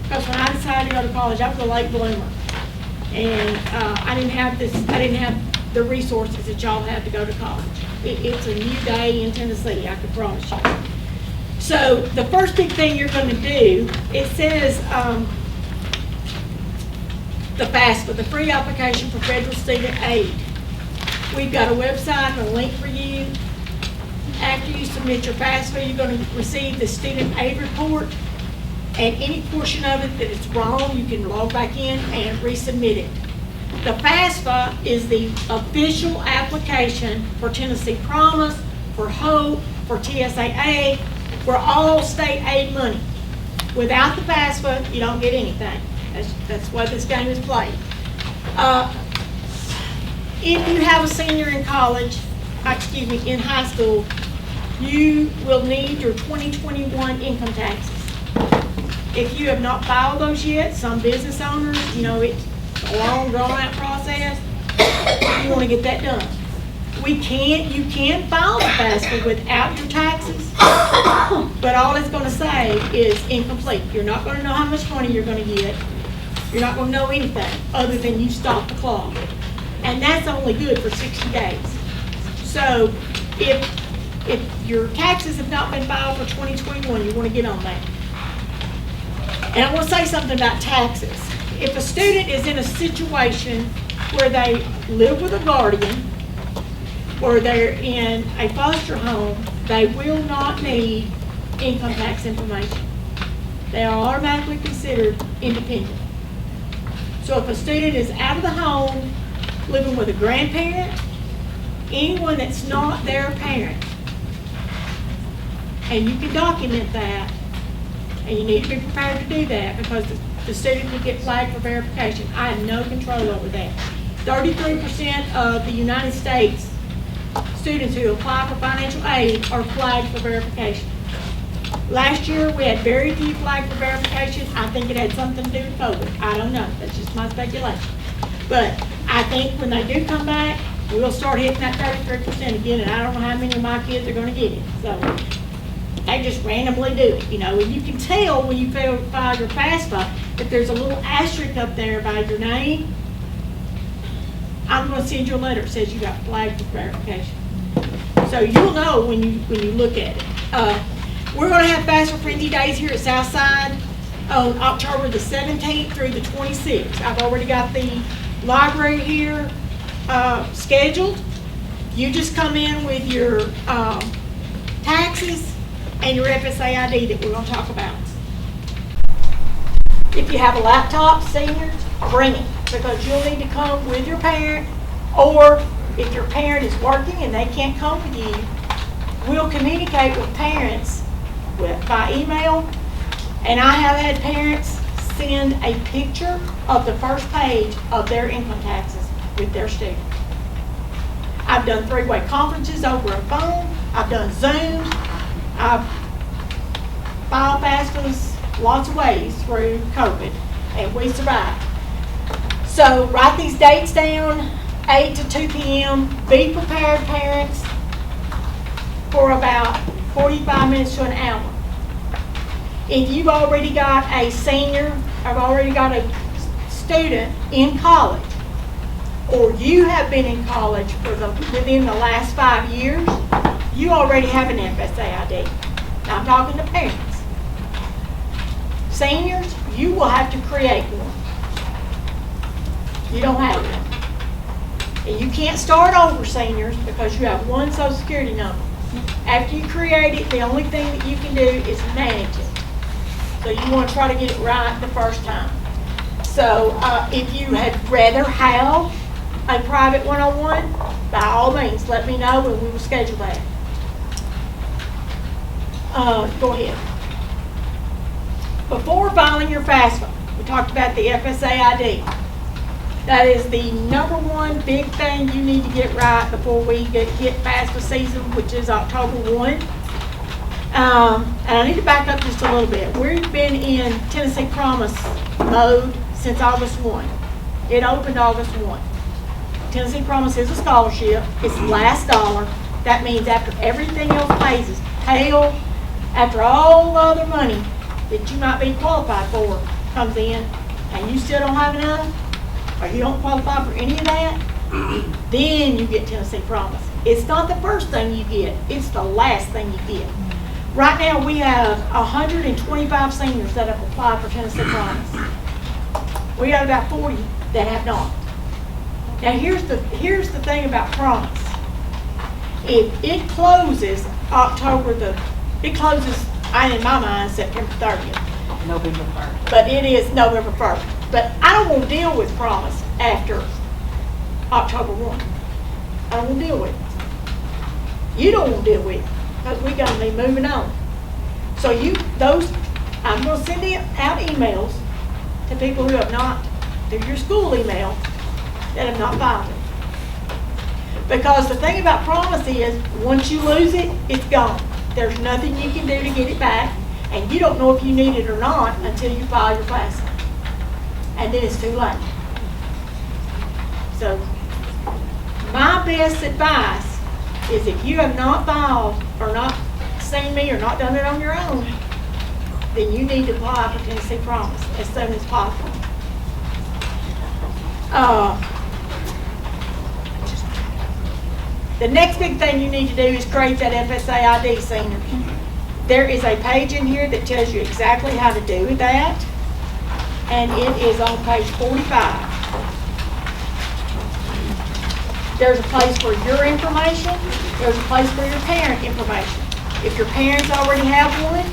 [SPEAKER 5] Because when I decided to go to college, I was a late bloomer. And I didn't have the resources that y'all have to go to college. It's a new day in Tennessee, I can promise you. So the first big thing you're going to do, it says the FAFSA, the free application for federal student aid. We've got a website and a link for you. After you submit your FAFSA, you're going to receive the student aid report, and any portion of it that is wrong, you can log back in and resubmit it. The FAFSA is the official application for Tennessee Promise, for HOPE, for TSAA, for all state aid money. Without the FAFSA, you don't get anything. That's why this game is played. If you have a senior in college, in high school, you will need your 2021 income taxes. If you have not filed those yet, some business owners, it's a long, drawn-out process. You want to get that done. You can file the FAFSA without your taxes, but all it's going to say is incomplete. You're not going to know how much money you're going to get. You're not going to know anything other than you stopped the clock. And that's only good for 60 days. So if your taxes have not been filed for 2021, you want to get on that. And I want to say something about taxes. If a student is in a situation where they live with a guardian or they're in a foster home, they will not need income tax information. They are automatically considered independent. So if a student is out of the home, living with a grandparent, anyone that's not their parent, and you can document that, and you need to be prepared to do that because the student can get flagged for verification. I have no control over that. 33% of the United States students who apply for financial aid are flagged for verification. Last year, we had very few flagged for verification. I think it had something to do with COVID. I don't know. That's just my speculation. But I think when they do come back, we'll start hitting that 33% again, and I don't know how many of my kids are going to get it. So they just randomly do it, and you can tell when you file your FAFSA if there's a little asterisk up there by your name. I'm going to send you a letter that says you got flagged for verification. So you'll know when you look at it. We're going to have FAFSA Frenzy Days here at Southside on October the 17th through the 26th. I've already got the library here scheduled. You just come in with your taxes, and your FSA ID that we're gonna talk about. If you have a laptop, seniors, bring it, because you'll need to come with your parent, or if your parent is working and they can't come with you, we'll communicate with parents by email, and I have had parents send a picture of the first page of their income taxes with their student. I've done three-way conferences over a phone, I've done Zooms, I've filed FAFSAs lots of ways through COVID, and we survived. So write these dates down, 8 to 2 p.m. Be prepared, parents, for about 45 minutes to an hour. If you've already got a senior, or already got a student in college, or you have been in college within the last 5 years, you already have an FSA ID. Now I'm talking to parents. Seniors, you will have to create one. You don't have one. And you can't start over, seniors, because you have one Social Security number. After you create it, the only thing that you can do is manage it. So you want to try to get it right the first time. So if you had rather have a private one-on-one, by all means, let me know and we will schedule that. Go ahead. Before filing your FAFSA, we talked about the FSA ID. That is the number one big thing you need to get right before we hit FAFSA season, which is October 1. And I need to back up just a little bit. We've been in Tennessee Promise mode since August 1. It opened August 1. Tennessee Promise is a scholarship. It's last dollar. That means after everything else pays is pale, after all the other money that you might be qualified for comes in, and you still don't have enough, or you don't qualify for any of that, then you get Tennessee Promise. It's not the first thing you get, it's the last thing you get. Right now we have 125 seniors that have applied for Tennessee Promise. We have about 40 that have not. Now here's the thing about Promise. If it closes it closes, in my mind, September 30th.
[SPEAKER 2] November 3rd.
[SPEAKER 5] But it is November 1st. But I don't want to deal with Promise after October 1. I don't want to deal with it. You don't want to deal with it, because we got to be moving on. So I'm going to send out emails to people who have not, through your school email, that have not filed it. Because the thing about Promise is, once you lose it, it's gone. There's nothing you can do to get it back, and you don't know if you need it or not until you file your FAFSA. And then it's too late. So, my best advice is if you have not filed or not seen me or not done it on your own, then you need to apply for Tennessee Promise as soon as possible. The next big thing you need to do is create that FSA ID, senior. There is a page in here that tells you exactly how to do that, and it is on page 45. There's a place for your information. There's a place for your parent information. If your parents already have one,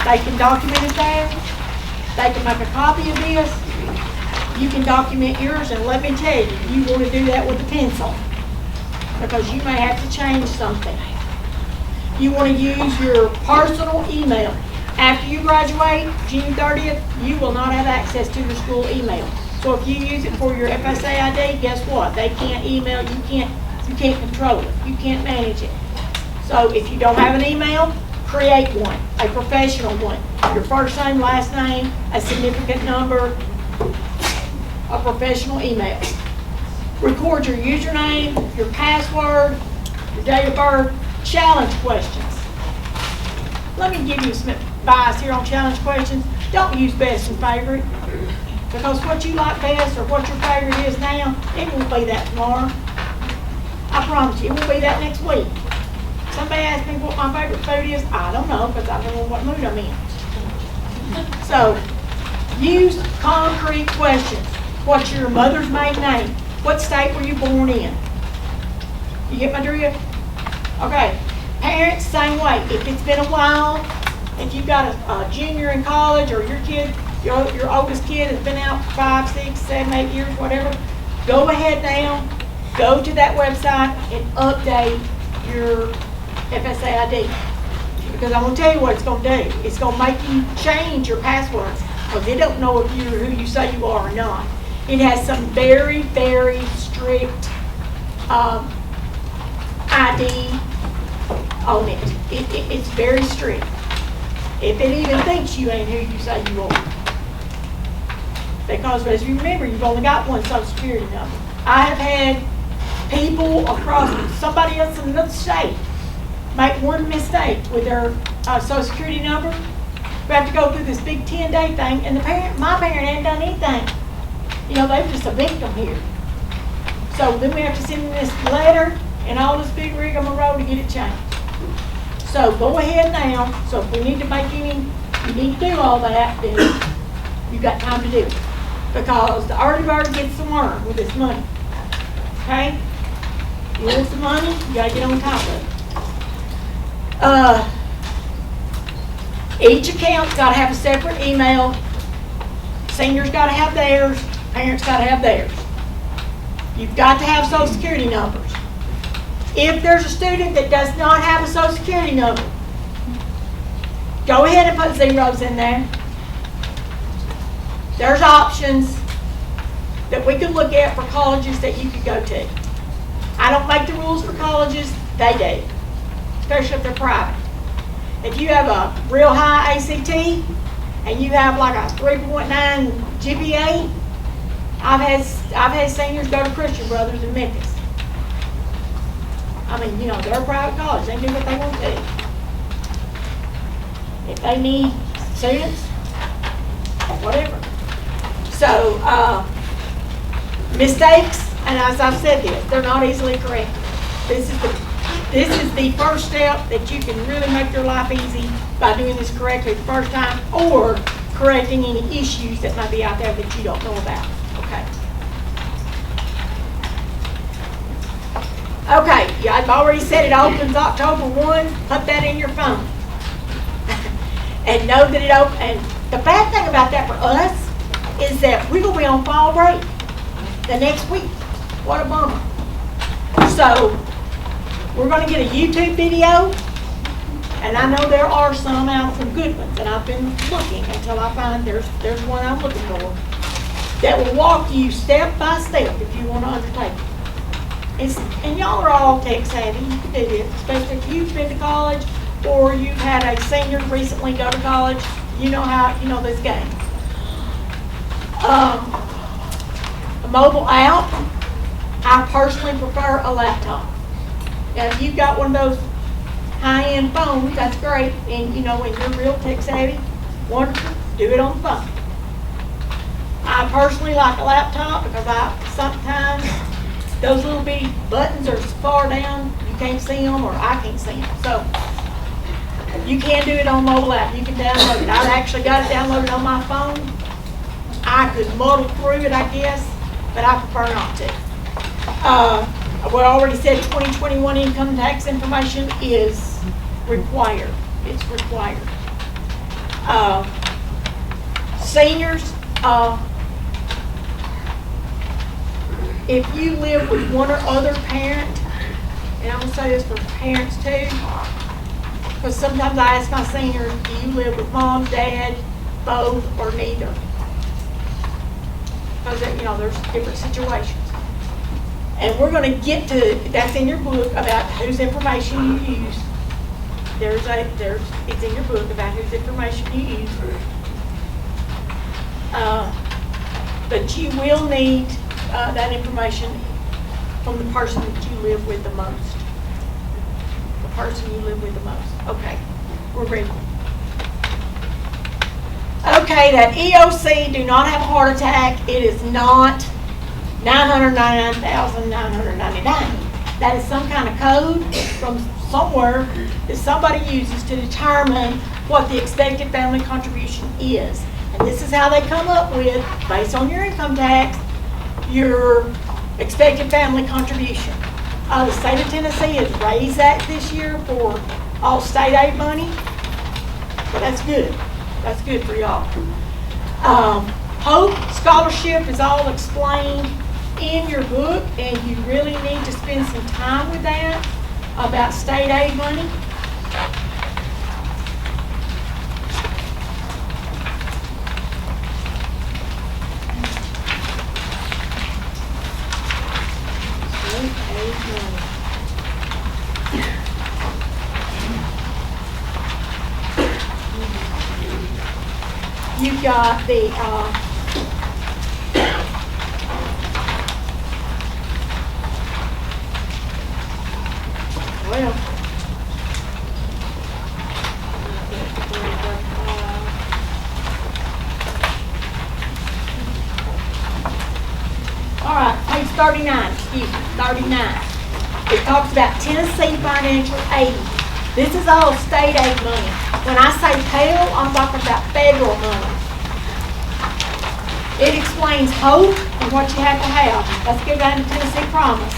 [SPEAKER 5] they can document it there. They can make a copy of this. You can document yours, and let me tell you, you want to do that with a pencil, because you may have to change something. You want to use your personal email. After you graduate, June 30th, you will not have access to your school email. So if you use it for your FSA ID, guess what? They can't email, you can't control it, you can't manage it. So if you don't have an email, create one, a professional one. Your first name, last name, a significant number, a professional email. Record your username, your password, your date of birth, challenge questions. Let me give you some advice here on challenge questions. Don't use best and favorite, because what you like best or what your favorite is now, it won't be that tomorrow. I promise you, it won't be that next week. Somebody asks me what my favorite food is, I don't know, because I don't know what mood I'm in. So, use concrete questions. What's your mother's maiden name? What state were you born in? You get my drift? Okay. Parents, same way. If it's been a while, if you've got a junior in college or your kid, your oldest kid has been out for 5, 6, 7, 8 years, whatever, go ahead now, go to that website and update your FSA ID. Because I'm gonna tell you what it's gonna do. It's gonna make you change your passwords because they don't know if you're who you say you are or not. It has some very, very strict ID on it. It's very strict. If it even thinks you ain't who you say you are. Because as you remember, you've only got one social security number. I have had people across somebody else in another state make one mistake with their social security number. We have to go through this big 10-day thing, and my parent hadn't done anything. You know, they were just a victim here. So then we have to send them this letter and all this big rigmarole to get it changed. So go ahead now. So if we need to make you need to do all that, then you've got time to do it. Because the early bird gets the worm with this money. Okay? You want some money, you gotta get on top of it. Each account's gotta have a separate email. Seniors gotta have theirs, parents gotta have theirs. You've got to have social security numbers. If there's a student that does not have a social security number, go ahead and put zeros in there. There's options that we could look at for colleges that you could go to. I don't make the rules for colleges, they do, especially if they're private. If you have a real high ACT and you have like a 3.9 GPA, I've had seniors go to Christian Brothers in Memphis. I mean, you know, they're a private college, they do what they want to do. If they need students, whatever. So, mistakes, and as I've said this, they're not easily corrected. This is the first step that you can really make your life easy by doing this correctly the first time, or correcting any issues that might be out there that you don't know about. Okay. Okay, yeah, I've already said it opens October 1. Put that in your phone. And know that it opens. And the bad thing about that for us is that we're going to be on fall break the next week. What a bummer. So, we're going to get a YouTube video. And I know there are some out, some good ones. And I've been looking until I find there's one I'm looking for that will walk you step by step if you want to undertake it. And y'all are all tech savvy. You can do this, especially if you've been to college or you've had a senior recently go to college. You know this game. A mobile app. I personally prefer a laptop. Now, if you've got one of those high-end phones, that's great. And when you're real tech savvy, wonderful. Do it on the phone. I personally like a laptop because sometimes those little bitty buttons are so far down, you can't see them, or I can't see them. So, you can do it on mobile app. You can download it. I've actually got it downloaded on my phone. I could muddle through it, I guess, but I prefer not to. We already said 2021 income tax information is required. It's required. Seniors, if you live with one or other parent, and I'm going to say this for parents too, because sometimes I ask my seniors, do you live with mom, dad, both, or neither? Because, there's different situations. And we're going to get to, that's in your book, about whose information you use. It's in your book about whose information you use. But you will need that information from the person that you live with the most. The person you live with the most. Okay, we're ready. Okay, that EOC, do not have a heart attack. It is not 999,999. That is some kind of code from somewhere that somebody uses to determine what the expected family contribution is. And this is how they come up with, based on your income tax, your expected family contribution. The state of Tennessee has raised that this year for all state aid money. But that's good. That's good for y'all. Hope Scholarship is all explained in your book, and you really need to spend some time with that about state aid money. State aid money. You've got the, well, all right, page 39, excuse me, 39. It talks about Tennessee financial aid. This is all state aid money. When I say Pell, I'm talking about federal money. It explains hope and what you have to have. Let's go down to Tennessee Promise.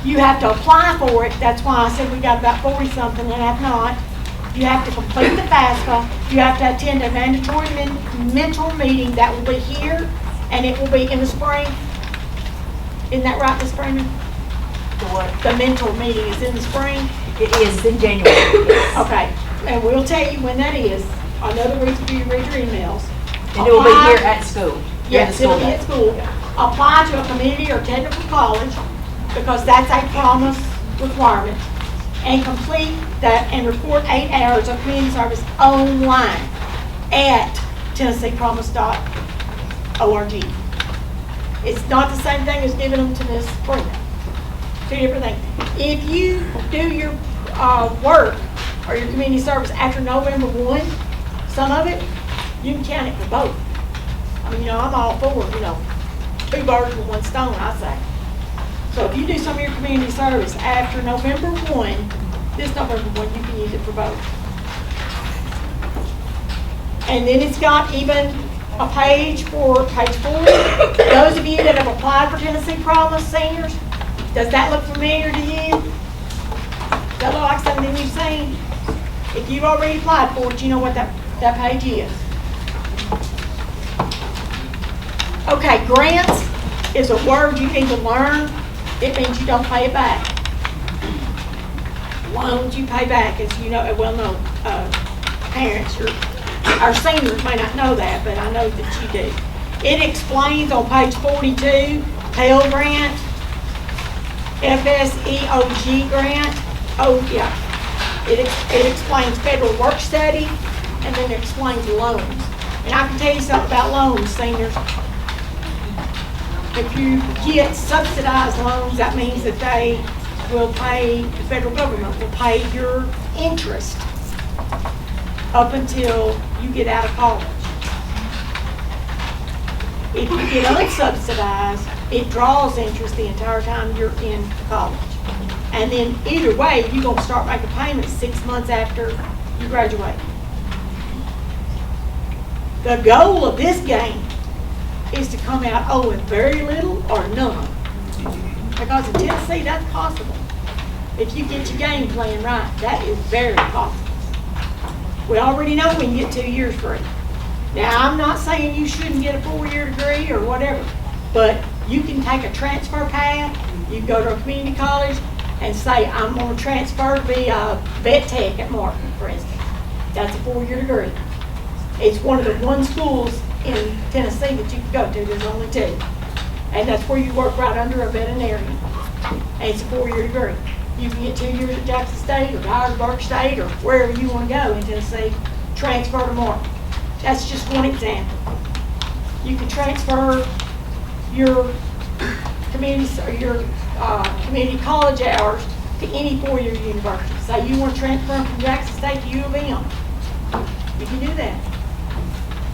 [SPEAKER 5] You have to apply for it. That's why I said we got about 40-something and have not. You have to complete the FAFSA. You have to attend a mandatory mentor meeting that will be here, and it will be in the spring. Isn't that right, Ms. Brandon? The mentor meeting is in the spring?
[SPEAKER 6] It is in January.
[SPEAKER 5] Okay, and we'll tell you when that is. Another reason for you to read your emails.
[SPEAKER 6] And it will be here at school.
[SPEAKER 5] Yes, it'll be at school. Apply to a community or technical college, because that's a promise requirement. And complete that and report 8 hours of community service online at TennesseePromise.org. It's not the same thing as giving them to Ms. Brenda. Two different things. If you do your work or your community service after November 1, some of it, you can count it for both. I mean, I'm all for, 2 birds with 1 stone, I say. So if you do some of your community service after November 1, this November 1, you can use it for both. And then it's got even a page for page 40. Those of you that have applied for Tennessee Promise seniors, does that look familiar to you? Does that look like something you've seen? If you've already applied for it, you know what that page is. Okay, grants is a word you need to learn. It means you don't pay it back. Loans you pay back, as you know, parents, our seniors may not know that, but I know that you do. It explains on page 42, Pell Grant, FSEOG grant. Oh, yeah. It explains federal work study, and then it explains loans. And I can tell you something about loans, seniors. If you get subsidized loans, that means that they will pay, the federal government will pay your interest up until you get out of college. If you get unsubsidized, it draws interest the entire time you're in college. And then either way, you're going to start making payments 6 months after you graduate. The goal of this game is to come out owing very little or none. Because in Tennessee, that's possible. If you get your game plan right, that is very possible. We already know we can get 2 years free. Now, I'm not saying you shouldn't get a 4-year degree or whatever, but you can take a transfer path. You go to a community college and say, I'm going to transfer to be a vet tech at Martin, for instance. That's a 4-year degree. It's one of the 1 schools in Tennessee that you can go to. There's only 2. And that's where you work right under a veterinarian. And it's a 4-year degree. You can get 2 years at Jackson State or Dyersburg State or wherever you want to go in Tennessee, transfer to Martin. That's just one example. You can transfer your community college hours to any 4-year university. Say you want to transfer from Jackson State to U of M. You can do that.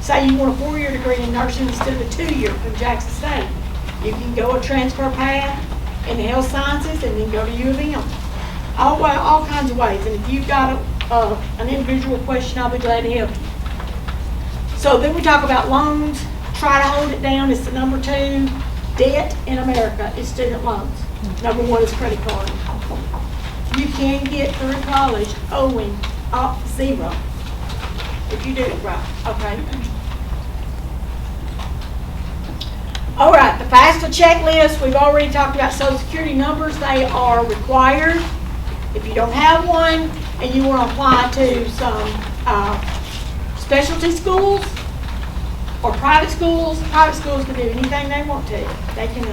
[SPEAKER 5] Say you want a 4-year degree in nursing instead of a 2-year from Jackson State. You can go a transfer path in the health sciences and then go to U of M. All kinds of ways. And if you've got an individual question, I'll be glad to help you. So then we talk about loans. Try to hold it down. It's the number 2 debt in America is student loans. Number one is credit card. You can get through college owing up zero if you do it right, okay? All right, the FAFSA checklist, we've already talked about Social Security numbers. They are required. If you don't have one and you want to apply to some specialty schools or private schools can do anything they want to. They can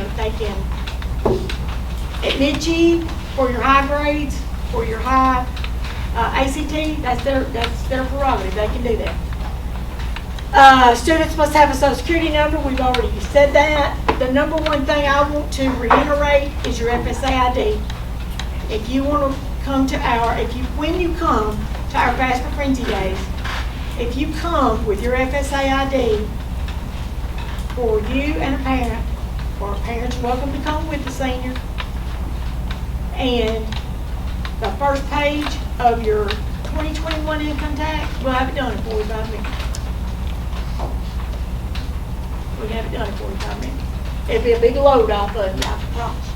[SPEAKER 5] admit you for your high grades, for your high ACT. That's their prerogative. They can do that. Students must have a Social Security number. We've already said that. The number one thing I want to reiterate is your FSA ID. If you want to come to when you come to our FAFSA Frenzy Days, if you come with your FSA ID for you and a parent, or a parent's welcome to come with the senior, and the first page of your 2021 income tax, we'll have it done in 45 minutes. We have it done in 45 minutes. It'll be a big load off of you, I promise.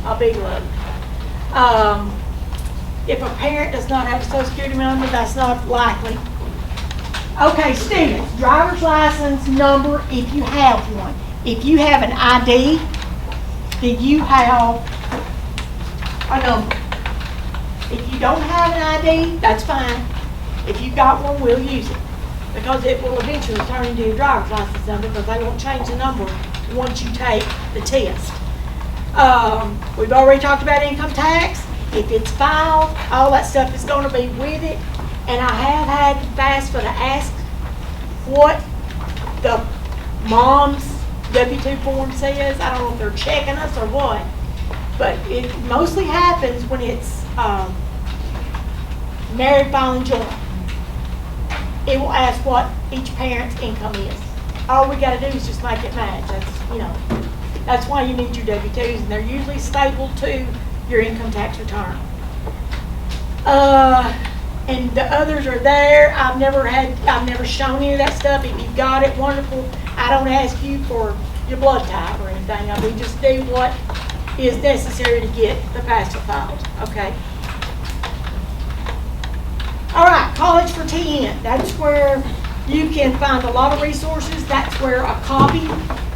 [SPEAKER 5] A big load. If a parent does not have a Social Security number, that's not likely. Okay, students, driver's license number if you have one. If you have an ID, then you have a number. If you don't have an ID, that's fine. If you've got one, we'll use it. Because it will eventually turn into your driver's license number, because they won't change the number once you take the test. We've already talked about income tax. If it's filed, all that stuff is going to be with it. And I have had FAFSA to ask what the mom's W-2 form says. I don't know if they're checking us or what, but it mostly happens when it's married filing joint. It will ask what each parent's income is. All we got to do is just make it match. That's why you need your W-2s, and they're usually stapled to your income tax return. And the others are there. I've never shown you that stuff. If you've got it, wonderful. I don't ask you for your blood type or anything. We just do what is necessary to get the FAFSA filed, okay? All right, College for 10. That's where you can find a lot of resources. That's where a copy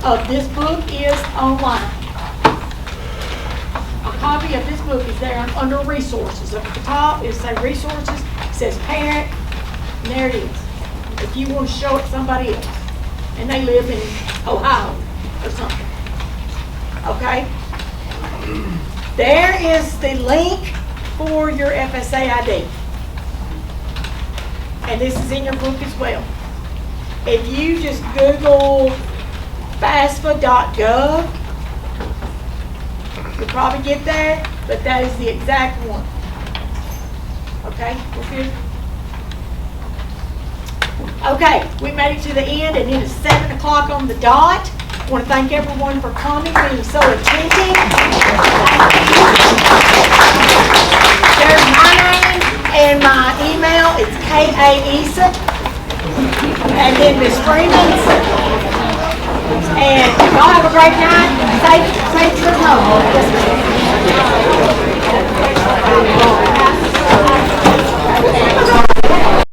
[SPEAKER 5] of this book is online. A copy of this book is there under resources. Up at the top, it says resources, it says parent, and there it is. If you want to show it to somebody else, and they live in Ohio or something. Okay? There is the link for your FSA ID. And this is in your book as well. If you just Google FAFSA.gov, you'll probably get there, but that is the exact one. Okay, we're good? Okay, we made it to the end, and it is 7 o'clock on the dot. I want to thank everyone for coming, being so attentive. There's my name and my email. It's K.A. and then Miss Freeman's. And y'all have a great night. Safe trip home.